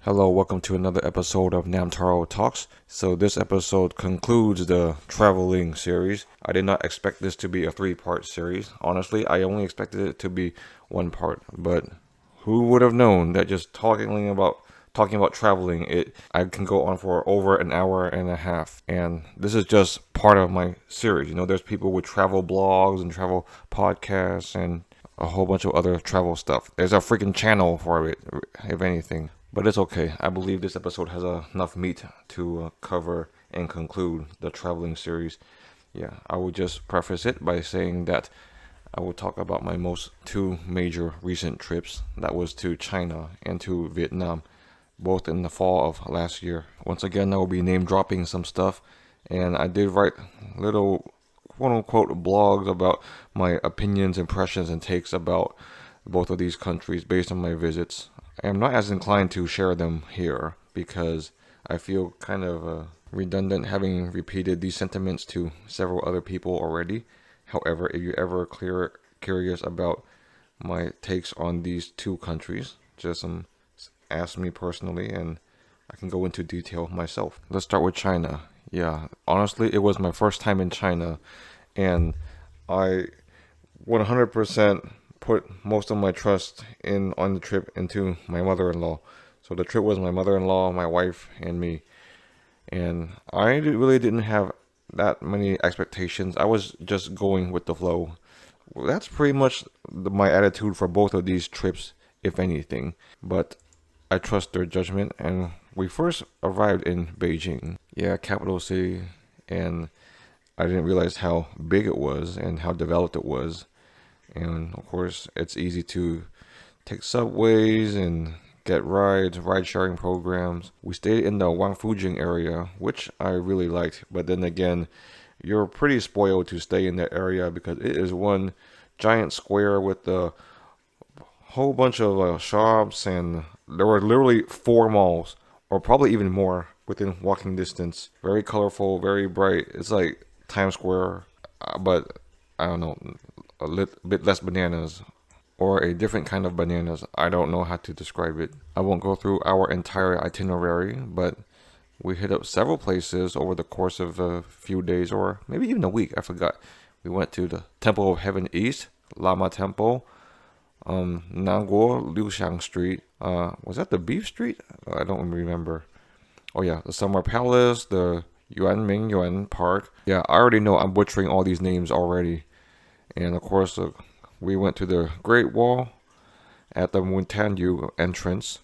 Hello, welcome to another episode of Namtaro Talks. So this episode concludes the traveling series. I did not expect this to be a three-part series. Honestly, I only expected it to be one part. But who would have known that just talking about traveling, I can go on for over an hour and a half. And this is just part of my series. There's people with travel blogs and travel podcasts and a whole bunch of other travel stuff. There's a freaking channel for it, if anything. But it's okay. I believe this episode has enough meat to cover and conclude the traveling series. Yeah, I would just preface it by saying that I will talk about my two major recent trips. That was to China and to Vietnam, both in the fall of last year. Once again, I will be name dropping some stuff, and I did write little quote unquote blogs about my opinions, impressions, and takes about both of these countries based on my visits. I am not as inclined to share them here because I feel kind of redundant having repeated these sentiments to several other people already. However, if you're ever curious about my takes on these two countries, just ask me personally and I can go into detail myself. Let's start with China. Yeah, honestly, it was my first time in China, and I 100% put most of my trust on the trip into my mother-in-law. So the trip was my mother-in-law, my wife, and me. And I really didn't have that many expectations. I was just going with the flow. Well, that's pretty much my attitude for both of these trips, if anything. But I trust their judgment, and we first arrived in Beijing. Yeah, capital city, and I didn't realize how big it was and how developed it was. And of course, it's easy to take subways and get ride sharing programs. We stayed in the Wangfujing area, which I really liked. But then again, you're pretty spoiled to stay in that area because it is one giant square with a whole bunch of shops, and there were literally 4 malls, or probably even more, within walking distance. Very colorful, very bright. It's like Times Square, but I don't know, a bit less bananas, or a different kind of bananas. I don't know how to describe it. I won't go through our entire itinerary, but we hit up several places over the course of a few days, or maybe even a week. I forgot. We went to the Temple of Heaven East, Lama Temple, Nanguo Liuxiang Street. Was that the Beef Street? I don't remember. Oh yeah, the Summer Palace, the Yuanming Yuan Park. Yeah, I already know I'm butchering all these names already. And of course, we went to the Great Wall at the Muntanyu entrance,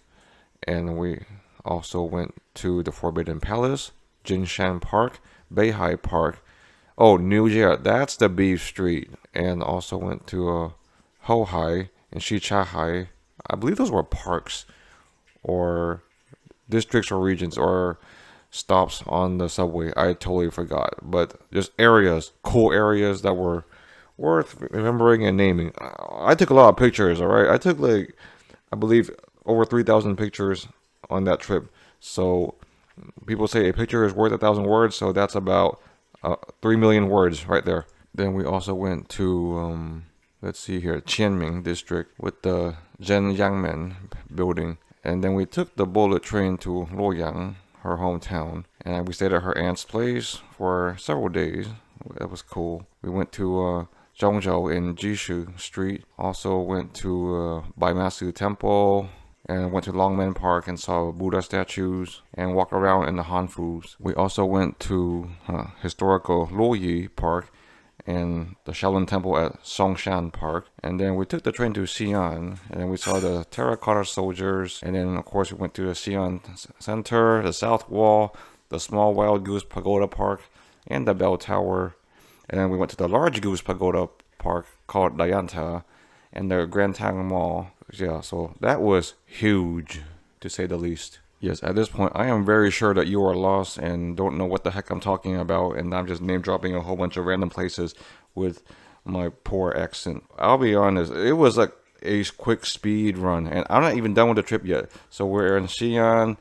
and we also went to the Forbidden Palace, Jinshan Park, Beihai Park. Oh, New Jia, that's the Beef Street. And also went to Hohai and Shichahai. I believe those were parks or districts or regions or stops on the subway. I totally forgot. But just areas, cool areas that were worth remembering and naming. I took a lot of pictures, all right? I took I believe over 3,000 pictures on that trip. So people say a picture is worth 1,000 words, so that's about 3 million words right there. Then we also went to, let's see here, Qianming district with the Zhenyangmen building. And then we took the bullet train to Luoyang, her hometown. And we stayed at her aunt's place for several days. That was cool. We went to Zhongzhou in Jishu Street. Also went to Baimasu Temple and went to Longmen Park and saw Buddha statues and walked around in the Hanfus. We also went to historical Luoyi Park and the Shaolin Temple at Songshan Park. And then we took the train to Xi'an, and then we saw the terracotta soldiers. And then, of course, we went to the Xi'an Center, the South Wall, the Small Wild Goose Pagoda Park, and the Bell Tower. And then we went to the Large Goose Pagoda Park called Dayanta and the Grand Tang Mall. Yeah, so that was huge, to say the least. Yes, at this point, I am very sure that you are lost and don't know what the heck I'm talking about, and I'm just name dropping a whole bunch of random places with my poor accent. I'll be honest, it was like a quick speed run, and I'm not even done with the trip yet. So we're in Xi'an,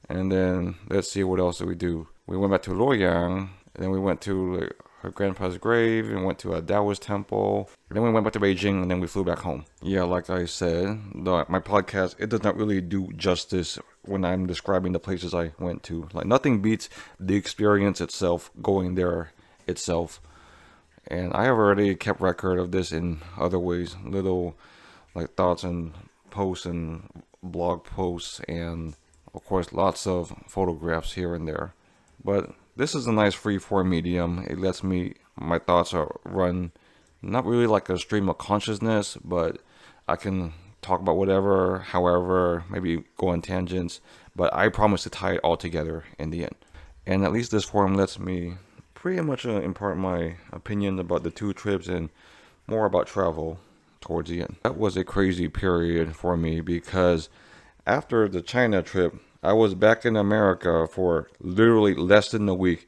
and then let's see what else did we do. We went back to Luoyang, and then we went to her grandpa's grave and went to a Taoist temple. And then we went back to Beijing and then we flew back home. Yeah, like I said, my podcast, it does not really do justice when I'm describing the places I went to. Like nothing beats the experience itself, going there itself. And I have already kept record of this in other ways, little like thoughts and posts and blog posts, and of course lots of photographs here and there. But this is a nice free-form medium. It lets my thoughts are run not really like a stream of consciousness, but I can talk about whatever, however, maybe go on tangents, but I promise to tie it all together in the end. And at least this forum lets me pretty much impart my opinion about the two trips and more about travel towards the end. That was a crazy period for me because after the China trip, I was back in America for literally less than a week.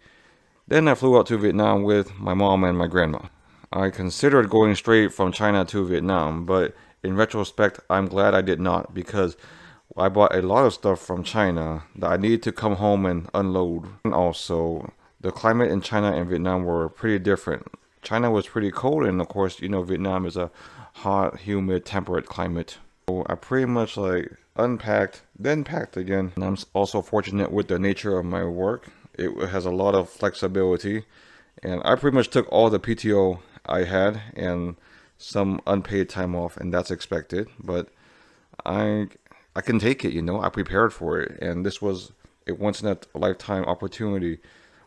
Then I flew out to Vietnam with my mom and my grandma. I considered going straight from China to Vietnam, but in retrospect, I'm glad I did not because I bought a lot of stuff from China that I needed to come home and unload. And also, the climate in China and Vietnam were pretty different. China was pretty cold, and of course, Vietnam is a hot, humid, temperate climate. So I pretty much unpacked, then packed again. And I'm also fortunate with the nature of my work. It has a lot of flexibility, and I pretty much took all the PTO I had and some unpaid time off, and that's expected. But I can take it, I prepared for it, and this was a once in a lifetime opportunity.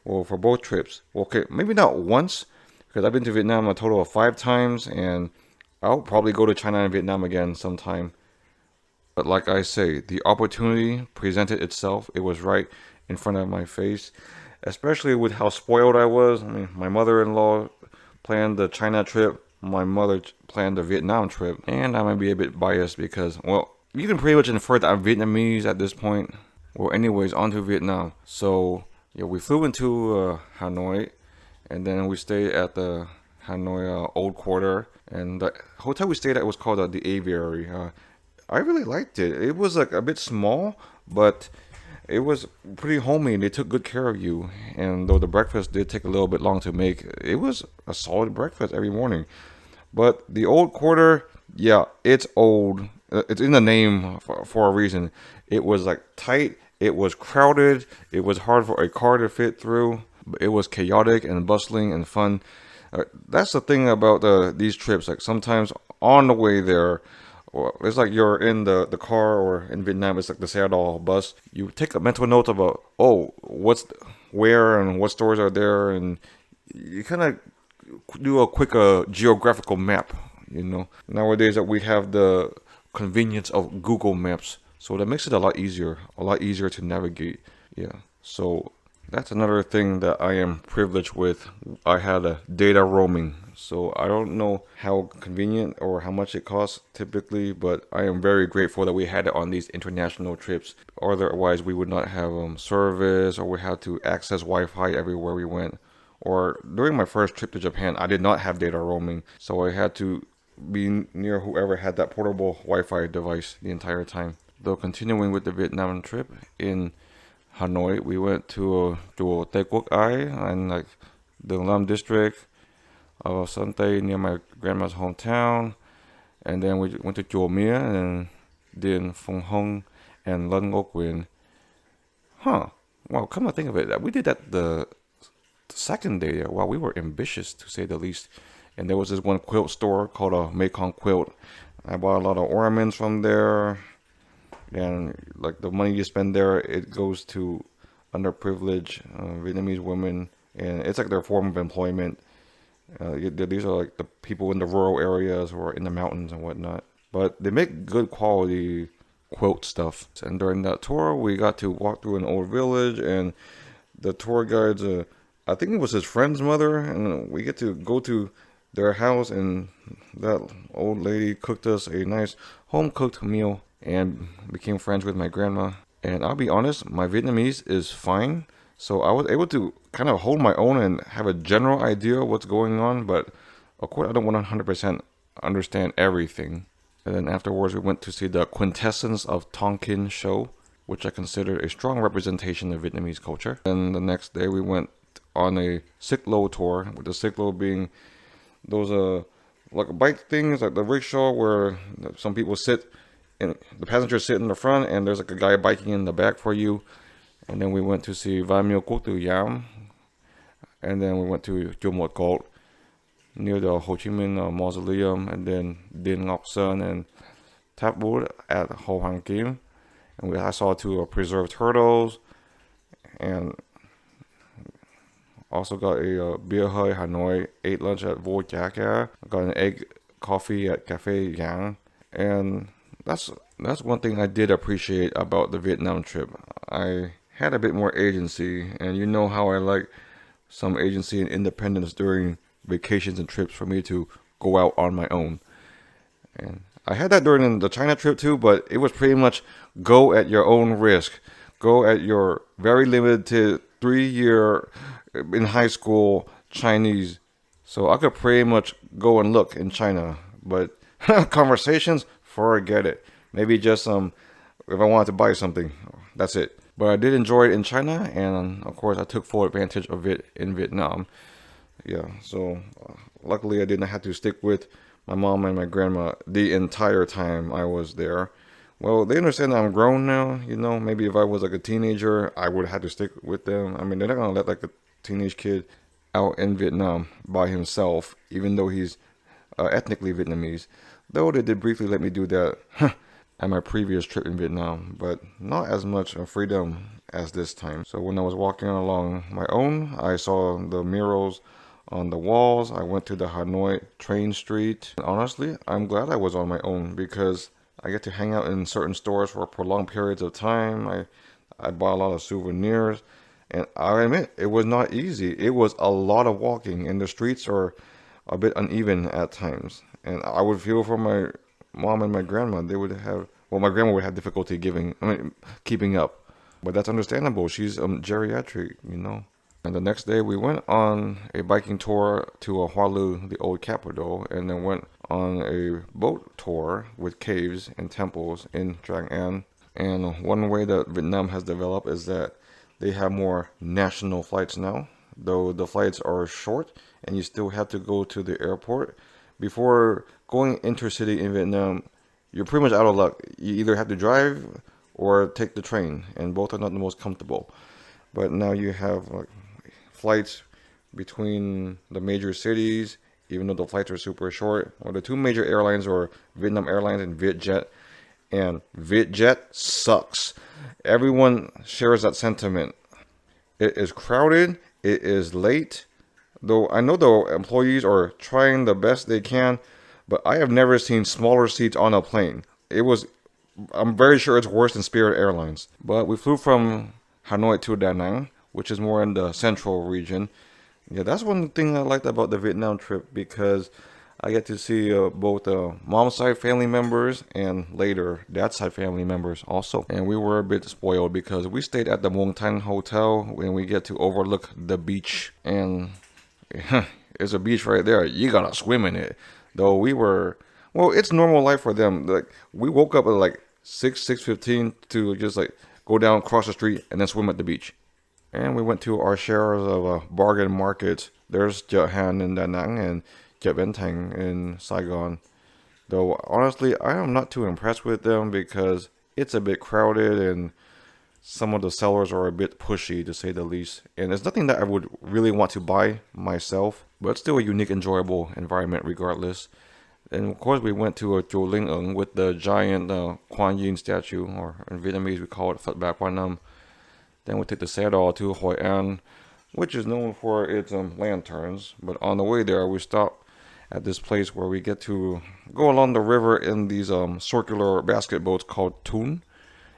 Well, for both trips. Okay, maybe not once, because I've been to Vietnam a total of 5 times, and I'll probably go to China and Vietnam again sometime. But like I say, the opportunity presented itself. It was right in front of my face, especially with how spoiled I was. I mean, my mother-in-law planned the China trip, my mother planned the Vietnam trip, and I might be a bit biased because, well, you can pretty much infer that I'm Vietnamese at this point. Well, anyways, on to Vietnam. So, yeah, we flew into Hanoi, and then we stayed at the Hanoi Old Quarter, and the hotel we stayed at was called the Aviary. I really liked it. It was a bit small, but it was pretty homey, and they took good care of you. And though the breakfast did take a little bit long to make, it was a solid breakfast every morning. But the Old Quarter, yeah, it's old. It's in the name for a reason. It was tight. It was crowded. It was hard for a car to fit through. It was chaotic and bustling and fun. That's the thing about these trips. Sometimes on the way there, it's like you're in the car, or in Vietnam, it's like the Seattle bus. You take a mental note about, where and what stores are there, and you kind of do a quick geographical map. Nowadays that we have the convenience of Google Maps. So that makes it a lot easier to navigate. Yeah. So that's another thing that I am privileged with. I had a data roaming. So I don't know how convenient or how much it costs typically, but I am very grateful that we had it on these international trips. Otherwise, we would not have service, or we had to access Wi-Fi everywhere we went. Or during my first trip to Japan, I did not have data roaming. So I had to be near whoever had that portable Wi-Fi device the entire time. Though continuing with the Vietnam trip, in Hanoi, we went to Chùa Tây Quốc Ái and Đường Lâm district of Sơn Tây near my grandma's hometown, and then we went to Chùa Mía and then Phong Hong and Lân Ngô Quyền. Well, come to think of it, we did that the second day there. Wow, we were ambitious to say the least. And there was this one quilt store called a Mekong Quilt. I bought a lot of ornaments from there. And the money you spend there, it goes to underprivileged Vietnamese women, and it's their form of employment. These are the people in the rural areas or in the mountains and whatnot. But they make good quality quilt stuff. And during that tour, we got to walk through an old village, and the tour guides, I think it was his friend's mother, and we get to go to their house, and that old lady cooked us a nice home-cooked meal and became friends with my grandma. And I'll be honest, my Vietnamese is fine, so I was able to kind of hold my own and have a general idea of what's going on, but of course I don't 100% understand everything. And then afterwards we went to see the Quintessence of Tonkin show, which I consider a strong representation of Vietnamese culture. And the next day we went on a cyclo tour, with the cyclo being those like bike things, like the rickshaw where some people sit and the passengers sit in the front and there's like a guy biking in the back for you. And then we went to see Vamio Kotu Yam, and then we went to Jomot Gold near the Ho Chi Minh Mausoleum, and then Din Ngọc Sơn and Tap Wood at Ho Hang Kim. And I saw two preserved turtles, and also got a beer high Hanoi, ate lunch at Vo Jacka, got an egg coffee at Cafe Yang, and that's one thing I did appreciate about the Vietnam trip. I had a bit more agency, and you know how I like some agency and independence during vacations and trips for me to go out on my own. And I had that during the China trip too, but it was pretty much go at your own risk. Go at your very limited 3-year in high school Chinese. So I could pretty much go and look in China, but conversations, forget it. Maybe just if I wanted to buy something, that's it. But I did enjoy it in China, and of course I took full advantage of it in Vietnam. Yeah, so luckily I didn't have to stick with my mom and my grandma the entire time I was there. Well, they understand that I'm grown now, you know. Maybe if I was like a teenager, I would have to stick with them. I mean, they're not gonna let like a teenage kid out in Vietnam by himself, even though he's ethnically Vietnamese. Though they did briefly let me do that at my previous trip in Vietnam, but not as much freedom as this time. So when I was walking along my own, I saw the murals on the walls. I went to the Hanoi train street. And honestly, I'm glad I was on my own because I get to hang out in certain stores for prolonged periods of time. I bought a lot of souvenirs, and I admit it was not easy. It was a lot of walking, and the streets are a bit uneven at times. And I would feel for my mom and my grandma. They would have, well, my grandma would have difficulty keeping up. But that's understandable. She's geriatric, you know. And the next day we went on a biking tour to Hoa Lu, the old capital, and then went on a boat tour with caves and temples in Trang An. And one way that Vietnam has developed is that they have more national flights now, though the flights are short and you still have to go to the airport. Before going intercity in Vietnam, you're pretty much out of luck. You either have to drive or take the train, and both are not the most comfortable. But now you have like flights between the major cities, even though the flights are super short. Well, the two major airlines are Vietnam Airlines and Vietjet. And Vietjet sucks. Everyone shares that sentiment. It is crowded. It is late. Though I know the employees are trying the best they can, but I have never seen smaller seats on a plane. I'm very sure it's worse than Spirit Airlines. But we flew from Hanoi to Da Nang, which is more in the central region. Yeah, that's one thing I liked about the Vietnam trip, because I get to see both mom's side family members and later dad's side family members also. And we were a bit spoiled because we stayed at the Muang Thang Hotel and we get to overlook the beach. And it's a beach right there. You gotta swim in it. Though it's normal life for them. Like, we woke up at like 6:15 to just like go down, cross the street, and then swim at the beach. And we went to our shares of bargain markets. There's Chợ Han in Da Nang and Chợ Bến Thành in Saigon. Though honestly, I am not too impressed with them because it's a bit crowded and some of the sellers are a bit pushy, to say the least. And it's nothing that I would really want to buy myself, but it's still a unique, enjoyable environment regardless. And of course, we went to a Chùa Linh Ứng with the giant Kuan Yin statue, or in Vietnamese we call it Phật Ba Quan Âm. Then we took the xe đò to Hoi An, which is known for its lanterns. But on the way there, we stopped at this place where we get to go along the river in these circular basket boats called Thun.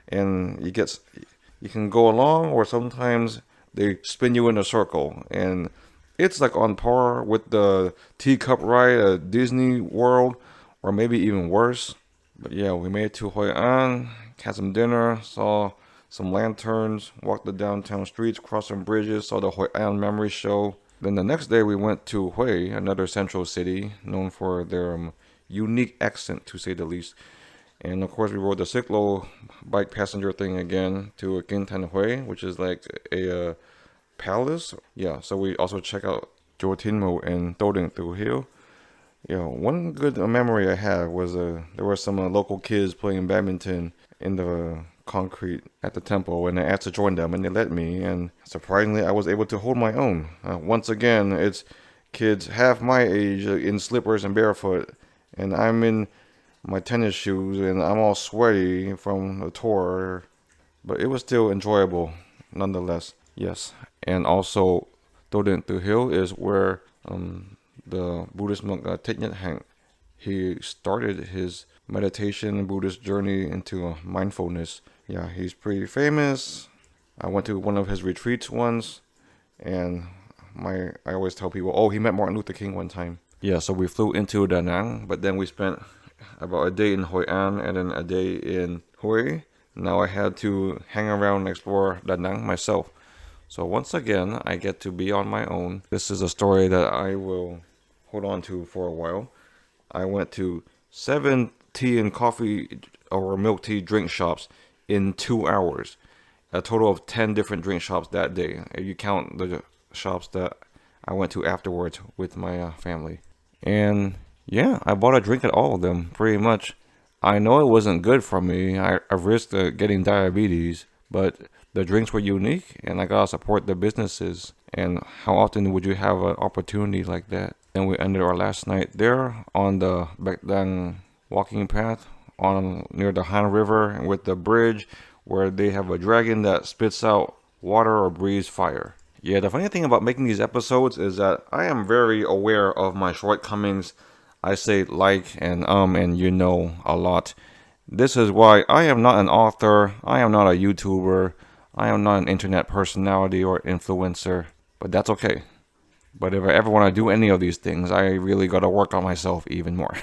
And you can go along, or sometimes they spin you in a circle. And it's like on par with the teacup ride at Disney World, or maybe even worse. But yeah, we made it to Hoi An, had some dinner, saw some lanterns, walked the downtown streets, crossed some bridges, saw the Hoi An Memory Show. Then the next day we went to Hue, another central city known for their unique accent, to say the least. And of course we rode the cyclo bike passenger thing again to Kinh Thanh Hue, which is like a Palace. Yeah, so we also check out Jotinmo and Doding through Hill. One good memory I have was there were some local kids playing badminton in the concrete at the temple, and I asked to join them, and they let me. And surprisingly, I was able to hold my own. Once again, it's kids half my age in slippers and barefoot, and I'm in my tennis shoes, and I'm all sweaty from the tour, but it was still enjoyable nonetheless. Yes, and also Doden Tu Hill is where the Buddhist monk Thich Nhat Hanh, he started his meditation Buddhist journey into mindfulness. Yeah, he's pretty famous. I went to one of his retreats once, and I always tell people, oh, he met Martin Luther King one time. Yeah, so we flew into Da Nang, but then we spent about a day in Hoi An and then a day in Hue. Now I had to hang around and explore Da Nang myself. So once again, I get to be on my own. This is a story that I will hold on to for a while. I went to 7 tea and coffee or milk tea drink shops in 2 hours. A total of 10 different drink shops that day, if you count the shops that I went to afterwards with my family. And yeah, I bought a drink at all of them, pretty much. I know it wasn't good for me. I risked getting diabetes, but the drinks were unique, and I gotta support the businesses. And how often would you have an opportunity like that? And we ended our last night there on the Baekdang walking path on near the Han River and with the bridge where they have a dragon that spits out water or breathes fire. Yeah, the funny thing about making these episodes is that I am very aware of my shortcomings. I say and a lot. This is why I am not an author, I am not a YouTuber, I am not an internet personality or influencer, but that's okay. But if I ever want to do any of these things, I really got to work on myself even more.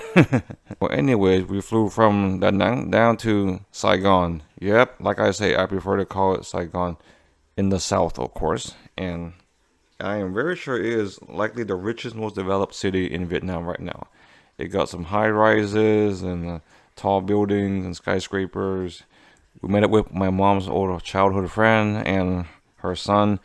Well, anyways, we flew from Da Nang down to Saigon. Yep, like I say, I prefer to call it Saigon. In the south, of course. And I am very sure it is likely the richest, most developed city in Vietnam right now. It got some high rises and tall buildings and skyscrapers. We met up with my mom's old childhood friend and her son.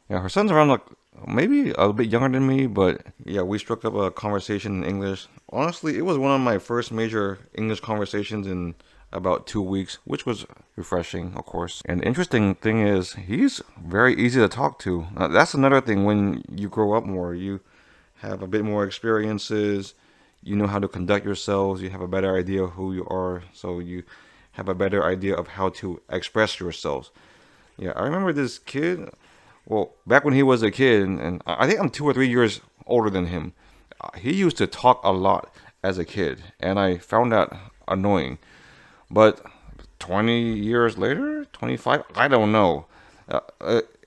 Yeah, her son's around like maybe a bit younger than me, but yeah, we struck up a conversation in English. Honestly, it was one of my first major English conversations in about 2 weeks, which was refreshing, of course. And the interesting thing is, he's very easy to talk to. That's another thing when you grow up more. You have a bit more experiences. You know how to conduct yourselves. You have a better idea of who you are. So you have a better idea of how to express yourselves. Yeah, I remember this kid. Well, back when he was a kid, and I think I'm 2 or 3 years older than him. He used to talk a lot as a kid, and I found that annoying. But 20 years later, 25, I don't know.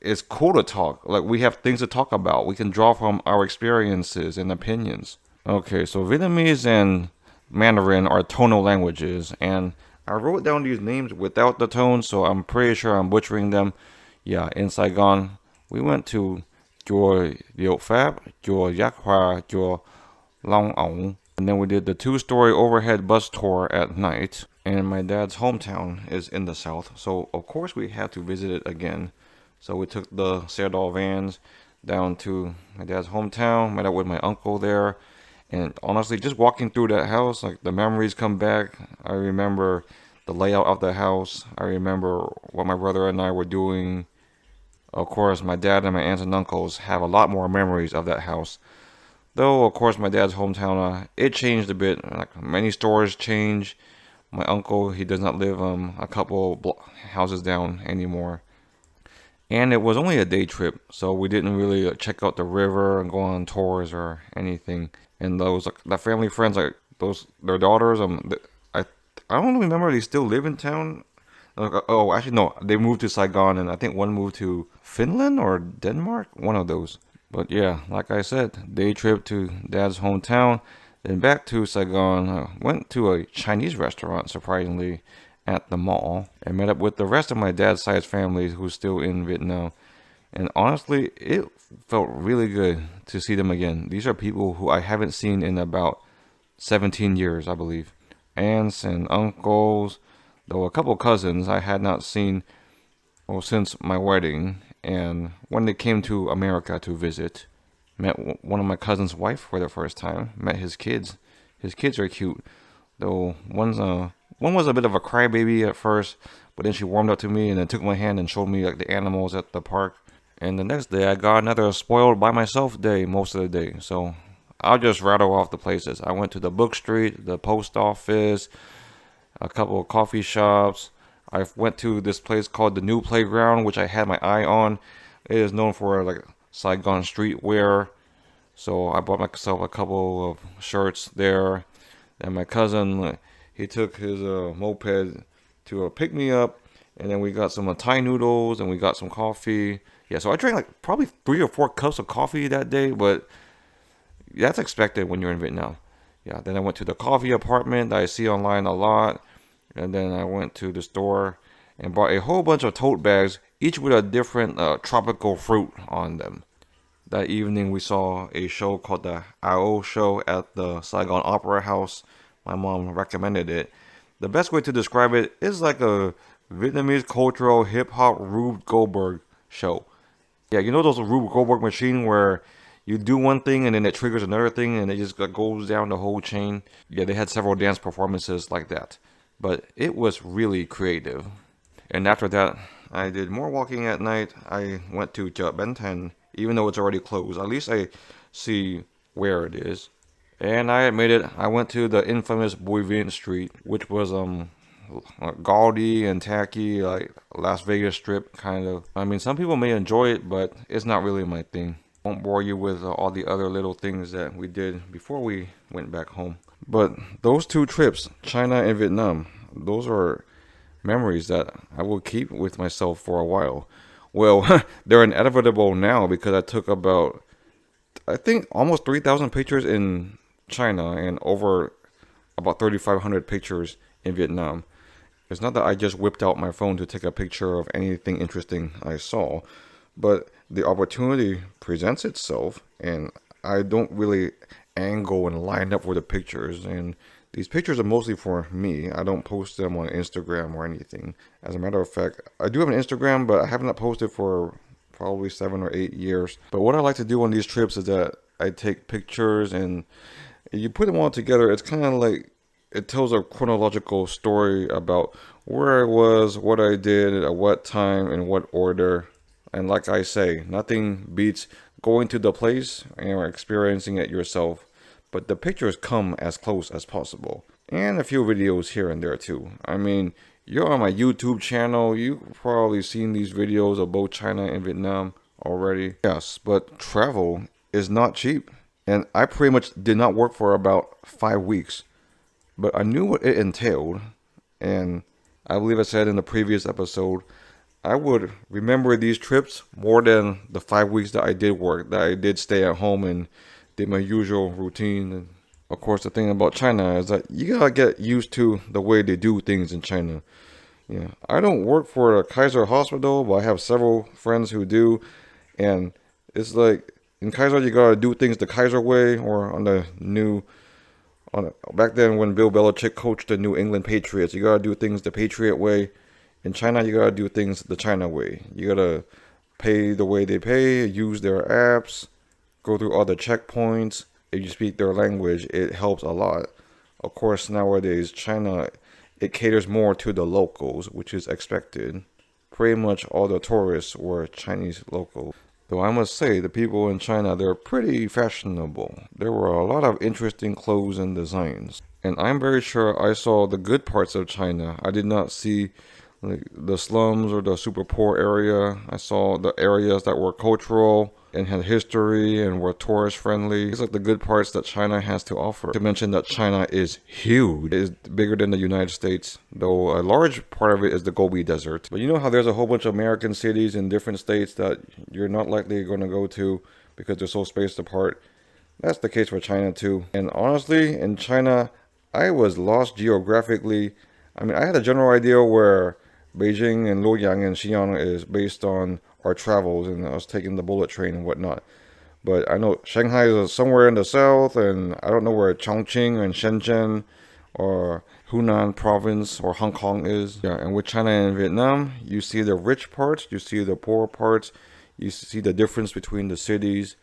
It's cool to talk. Like, we have things to talk about. We can draw from our experiences and opinions. Okay, so Vietnamese and Mandarin are tonal languages, and I wrote down these names without the tone, so I'm pretty sure I'm butchering them. Yeah, in Saigon, we went to Chùa Diệu Pháp, Chùa Giác Hoa, Chùa Long Ong, and then we did the 2-story overhead bus tour at night. And my dad's hometown is in the south, so of course we had to visit it again. So we took the Serdal vans down to my dad's hometown, met up with my uncle there, and honestly, just walking through that house, like, the memories come back. I remember the layout of the house. I remember what my brother and I were doing. Of course, my dad and my aunts and uncles have a lot more memories of that house. Though, of course, my dad's hometown, it changed a bit. Like, many stores changed. My uncle, he does not live a couple houses down anymore. And it was only a day trip, so we didn't really check out the river and go on tours or anything. And those, the family friends, like their daughters, I don't remember, they still live in town. Oh, actually, no, they moved to Saigon, and I think one moved to Finland or Denmark, one of those. But yeah, like I said, day trip to dad's hometown. Then back to Saigon, I went to a Chinese restaurant, surprisingly, at the mall, and met up with the rest of my dad's side's family who's still in Vietnam. And honestly, it felt really good to see them again. These are people who I haven't seen in about 17 years, I believe. Aunts and uncles, though a couple cousins I had not seen since my wedding. And when they came to America to visit, met one of my cousin's wife for the first time. Met his kids. His kids are cute, though one was a bit of a crybaby at first, but then she warmed up to me and then took my hand and showed me like the animals at the park. And the next day I got another spoiled by myself day most of the day. So I'll just rattle off the places. I went to the book street, the post office, a couple of coffee shops. I went to this place called the New Playground, which I had my eye on. It is known for like Saigon streetwear. So I bought myself a couple of shirts there. And my cousin, he took his moped to pick me up. And then we got some Thai noodles and we got some coffee. Yeah, so I drank like probably 3 or 4 cups of coffee that day, but that's expected when you're in Vietnam. Yeah, then I went to the coffee apartment that I see online a lot. And then I went to the store and bought a whole bunch of tote bags, each with a different tropical fruit on them. That evening we saw a show called the Ao Show at the Saigon Opera House. My mom recommended it. The best way to describe it is like a Vietnamese cultural hip-hop Rube Goldberg show. Yeah, you know those Rube Goldberg machine where you do one thing and then it triggers another thing and it just goes down the whole chain? Yeah, they had several dance performances like that. But it was really creative. And after that, I did more walking at night. I went to Chợ Ben Thanh, even though it's already closed. At least I see where it is. And I admit it, I went to the infamous Bui Vien Street, which was gaudy and tacky, like Las Vegas Strip kind of. I mean, some people may enjoy it, but it's not really my thing. Won't bore you with all the other little things that we did before we went back home. But those 2 trips, China and Vietnam, those are memories that I will keep with myself for a while. Well, they're inevitable now because I took about, I think, almost 3,000 pictures in China and over about 3,500 pictures in Vietnam. It's not that I just whipped out my phone to take a picture of anything interesting I saw, but the opportunity presents itself and I don't really angle and line up for the pictures, and these pictures are mostly for me. I don't post them on Instagram or anything. As a matter of fact, I do have an Instagram, but I have not posted for probably 7 or 8 years. But what I like to do on these trips is that I take pictures and you put them all together. It's kind of like it tells a chronological story about where I was, what I did, at what time, in what order. And like I say, nothing beats going to the place and experiencing it yourself. But the pictures come as close as possible. And a few videos here and there too. I mean, you're on my YouTube channel. You've probably seen these videos of both China and Vietnam already. Yes, but travel is not cheap. And I pretty much did not work for about 5 weeks. But I knew what it entailed. And I believe I said in the previous episode, I would remember these trips more than the 5 weeks that I did work, that I did stay at home and did my usual routine. And of course, the thing about China is that you gotta get used to the way they do things in China. Yeah, I don't work for a Kaiser hospital, but I have several friends who do, and it's like in Kaiser you gotta do things the Kaiser way, or back then when Bill Belichick coached the New England Patriots, you gotta do things the Patriot way. In China, you gotta do things the China way. You gotta pay the way they pay, use their apps, go through all the checkpoints. If you speak their language, it helps a lot. Of course, nowadays, China, it caters more to the locals, which is expected. Pretty much all the tourists were Chinese locals. Though I must say, the people in China, they're pretty fashionable. There were a lot of interesting clothes and designs. And I'm very sure I saw the good parts of China. I did not see like the slums or the super poor area. I saw the areas that were cultural and had history and were tourist friendly. It's like the good parts that China has to offer. To mention that China is huge. It is bigger than the United States, though a large part of it is the Gobi Desert. But you know how there's a whole bunch of American cities in different states that you're not likely going to go to because they're so spaced apart? That's the case for China too. And honestly, in China, I was lost geographically. I mean, I had a general idea where Beijing and Luoyang and Xi'an is based on our travels, and I was taking the bullet train and whatnot. But I know Shanghai is somewhere in the south, and I don't know where Chongqing and Shenzhen or Hunan province or Hong Kong is. Yeah, and with China and Vietnam, you see the rich parts, you see the poor parts, you see the difference between the cities.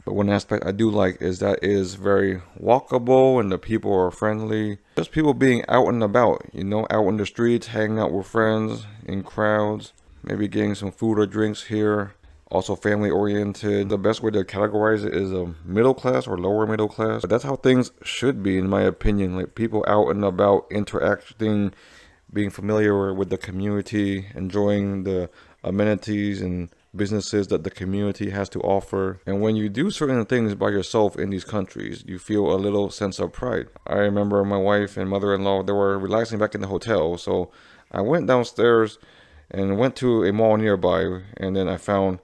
But one aspect I do like is that it is very walkable and the people are friendly. Just people being out and about, out in the streets, hanging out with friends in crowds, maybe getting some food or drinks here. Also family oriented. The best way to categorize it is a middle class or lower middle class. But that's how things should be, in my opinion. Like people out and about interacting, being familiar with the community, enjoying the amenities and businesses that the community has to offer. And when you do certain things by yourself in these countries, you feel a little sense of pride. I remember my wife and mother-in-law, they were relaxing back in the hotel. So I went downstairs and went to a mall nearby, and then I found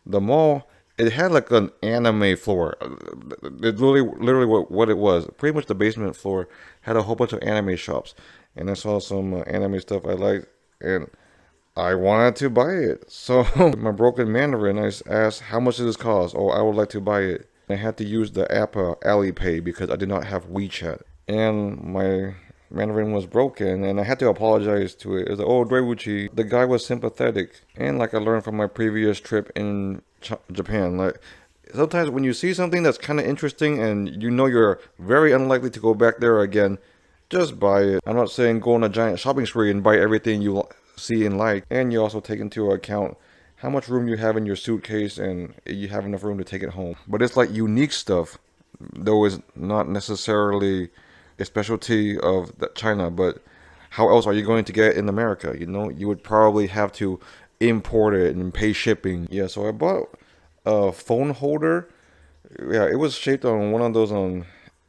the mall. It had like an anime floor. It literally what it was. Pretty much the basement floor had a whole bunch of anime shops. And I saw some anime stuff I liked, and I wanted to buy it. So my broken Mandarin, I asked, how much does this cost? Oh, I would like to buy it. I had to use the app Alipay because I did not have WeChat. And my Mandarin was broken, and I had to apologize to it. It was like, oh, Dreiwuchi. The guy was sympathetic. And like I learned from my previous trip in Japan, like sometimes when you see something that's kind of interesting and you're very unlikely to go back there again, just buy it. I'm not saying go on a giant shopping spree and buy everything you see and like. And you also take into account how much room you have in your suitcase and you have enough room to take it home. But it's like unique stuff, though it's not necessarily a specialty of China. But how else are you going to get it in America? You would probably have to import it and pay shipping. Yeah, so I bought a phone holder. Yeah, it was shaped on one of those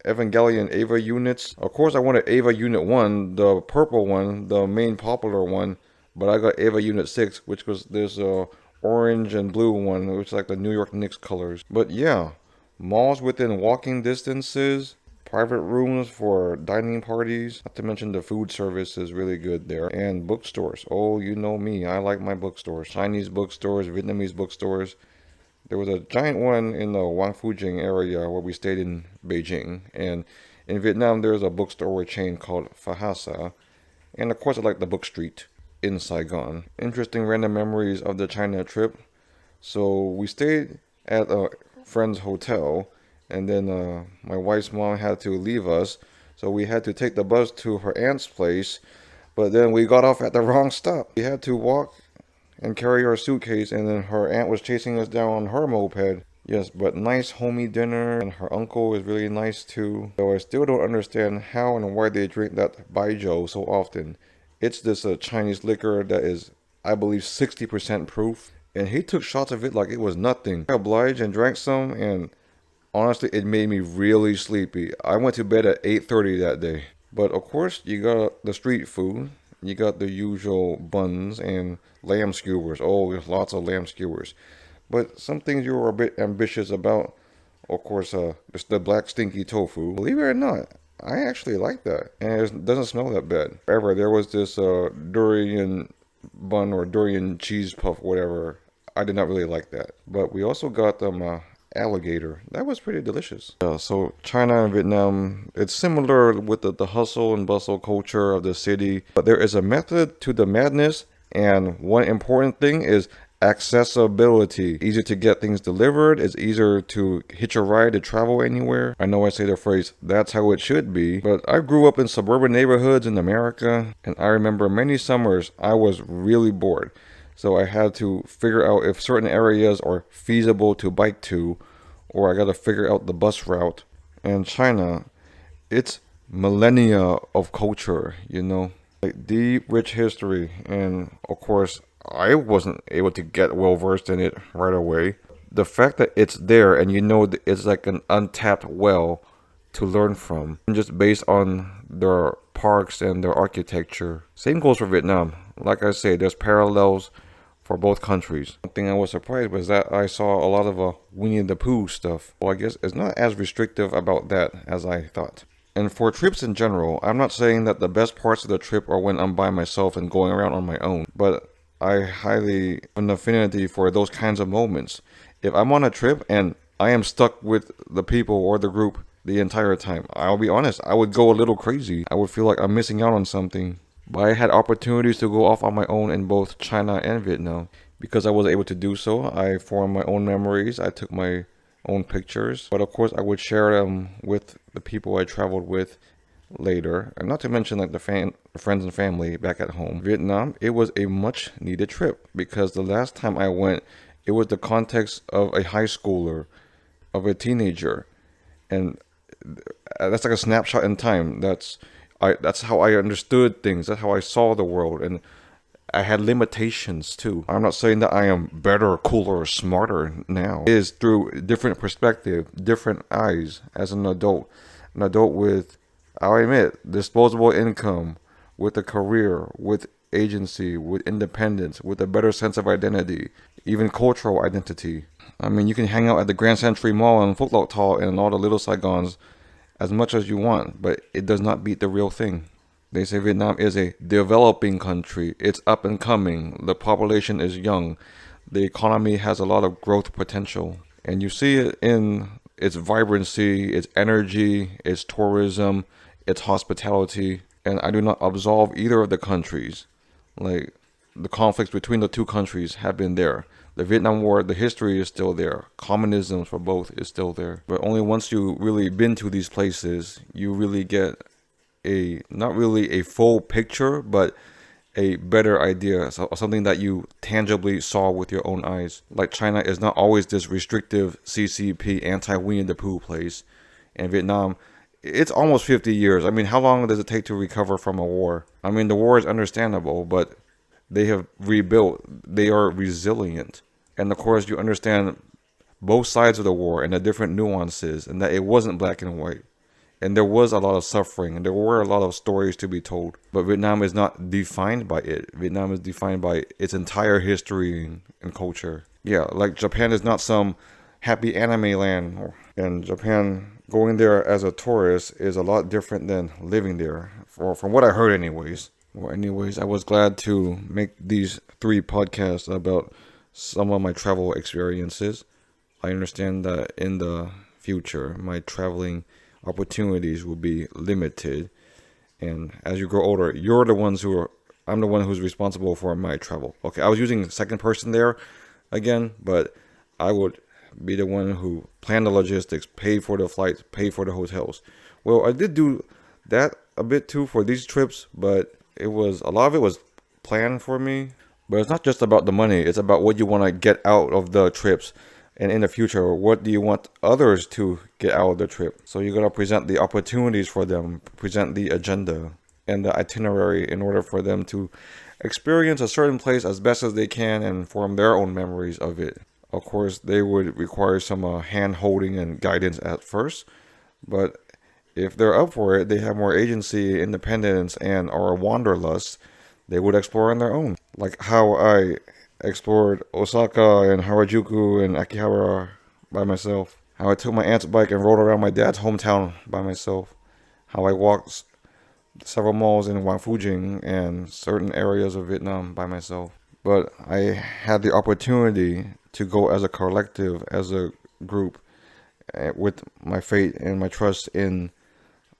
Evangelion Ava units. Of course, I wanted Ava Unit 1, the purple one, the main popular one. But I got Ava Unit 6, which was this orange and blue one, which is like the New York Knicks colors. But yeah, malls within walking distances, private rooms for dining parties, not to mention the food service is really good there. And bookstores. Oh, you know me, I like my bookstores. Chinese bookstores, Vietnamese bookstores. There was a giant one in the Wangfujing area where we stayed in Beijing. And in Vietnam, there's a bookstore chain called Phahasa. And of course, I like the Book Street in Saigon. Interesting random memories of the China trip. So we stayed at a friend's hotel, and then my wife's mom had to leave us, so we had to take the bus to her aunt's place, but then we got off at the wrong stop. We had to walk and carry our suitcase, and then her aunt was chasing us down on her moped. Yes, but nice homey dinner, and her uncle is really nice too. So I still don't understand how and why they drink that baijiu so often. It's this Chinese liquor that is, I believe, 60% proof. And he took shots of it like it was nothing. I obliged and drank some, and honestly, it made me really sleepy. I went to bed at 8:30 that day. But of course, you got the street food. You got the usual buns and lamb skewers. Oh, there's lots of lamb skewers. But some things you were a bit ambitious about. Of course, it's the black stinky tofu. Believe it or not, I actually like that, and it doesn't smell that bad. However, there was this durian bun or durian cheese puff, whatever. I did not really like that. But we also got them alligator. That was pretty delicious. So China and Vietnam, it's similar with the hustle and bustle culture of the city. But there is a method to the madness, and one important thing is accessibility. Easier to get things delivered. It's easier to hitch a ride to travel anywhere. I know I say the phrase, that's how it should be, but I grew up in suburban neighborhoods in America, and I remember many summers I was really bored. So I had to figure out if certain areas are feasible to bike to, or I got to figure out the bus route. And China, it's millennia of culture, like deep, rich history. And of course, I wasn't able to get well versed in it right away. The fact that it's there and it's like an untapped well to learn from, and just based on their parks and their architecture. Same goes for Vietnam. Like I say, there's parallels for both countries. One thing I was surprised was that I saw a lot of Winnie the Pooh stuff. Well, I guess it's not as restrictive about that as I thought. And for trips in general, I'm not saying that the best parts of the trip are when I'm by myself and going around on my own, but I highly have an affinity for those kinds of moments. If I'm on a trip and I am stuck with the people or the group, the entire time. I'll be honest, I would go a little crazy. I would feel like I'm missing out on something. But I had opportunities to go off on my own in both China and Vietnam. Because I was able to do so, I formed my own memories. I took my own pictures. But of course, I would share them with the people I traveled with later. And not to mention like the friends and family back at home. Vietnam, it was a much needed trip. Because the last time I went, it was the context of a high schooler, of a teenager. And that's like a snapshot in time. That's how I understood things. That's how I saw the world, and I had limitations too. I'm not saying that I am better, cooler, or smarter now. It is through different perspective, different eyes as an adult with, I'll admit, disposable income, with a career, with agency, with independence, with a better sense of identity, even cultural identity. I mean, you can hang out at the Grand Century Mall and Foot Lock Tall and all the little Saigons as much as you want, but it does not beat the real thing. They say Vietnam is a developing country. It's up and coming. The population is young. The economy has a lot of growth potential. And you see it in its vibrancy, its energy, its tourism, its hospitality. And I do not absolve either of the countries. Like, the conflicts between the two countries have been there. The Vietnam War, the history is still there. Communism for both is still there. But only once you really been to these places, you really get not really a full picture, but a better idea, something that you tangibly saw with your own eyes. Like China is not always this restrictive CCP anti-Winnie the Pooh place. And Vietnam, it's almost 50 years. I mean, how long does it take to recover from a war? I mean, the war is understandable, but they have rebuilt. They are resilient. And of course, you understand both sides of the war and the different nuances, and that it wasn't black and white. And there was a lot of suffering, and there were a lot of stories to be told. But Vietnam is not defined by it. Vietnam is defined by its entire history and culture. Yeah, like Japan is not some happy anime land. And Japan, going there as a tourist is a lot different than living there, from what I heard anyways. Well, anyways, I was glad to make these 3 podcasts about some of my travel experiences. I understand that in the future, my traveling opportunities will be limited. And as you grow older, I'm the one who's responsible for my travel. Okay, I was using second person there again, but I would be the one who planned the logistics, pay for the flights, pay for the hotels. Well, I did do that a bit too for these trips, but a lot of it was planned for me. But it's not just about the money. It's about what you want to get out of the trips. And in the future, what do you want others to get out of the trip? So you got to present the opportunities for them, present the agenda and the itinerary in order for them to experience a certain place as best as they can and form their own memories of it. Of course, they would require some hand holding and guidance at first. But if they're up for it, they have more agency, independence, and are wanderlust, they would explore on their own. Like how I explored Osaka and Harajuku and Akihabara by myself. How I took my aunt's bike and rode around my dad's hometown by myself. How I walked several malls in Wangfujing and certain areas of Vietnam by myself. But I had the opportunity to go as a collective, as a group, with my faith and my trust in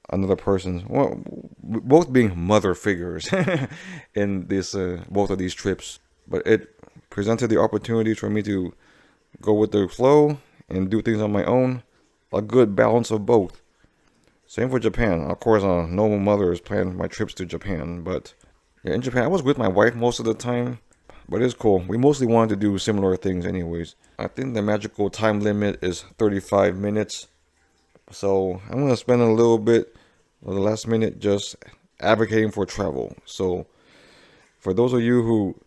another person. Well, both being mother figures in this both of these trips. But it presented the opportunity for me to go with the flow and do things on my own. A good balance of both. Same for Japan. Of course, no mothers planned my trips to Japan, but yeah, in Japan I was with my wife most of the time. But it's cool. We mostly wanted to do similar things anyways. I think the magical time limit is 35 minutes. So I'm going to spend a little bit of the last minute just advocating for travel. So for those of you who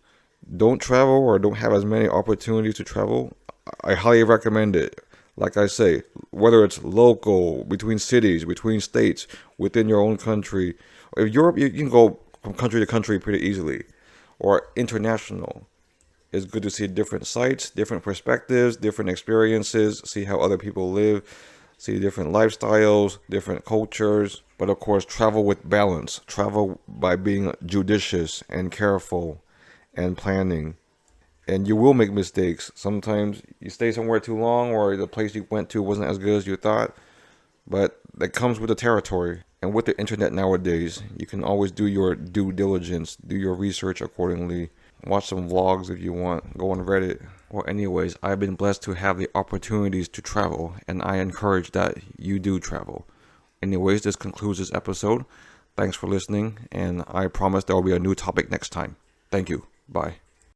don't travel or don't have as many opportunities to travel, I highly recommend it. Like I say, whether it's local, between cities, between states, within your own country. If Europe, you can go from country to country pretty easily. Or international. It's good to see different sites, different perspectives, different experiences, see how other people live, see different lifestyles, different cultures. But of course, travel with balance. Travel by being judicious and careful and planning. And you will make mistakes. Sometimes you stay somewhere too long or the place you went to wasn't as good as you thought. But that comes with the territory. And with the internet nowadays, you can always do your due diligence, do your research accordingly, watch some vlogs if you want, go on Reddit. Well, anyways, I've been blessed to have the opportunities to travel, and I encourage that you do travel. Anyways, this concludes this episode. Thanks for listening, and I promise there will be a new topic next time. Thank you. Bye.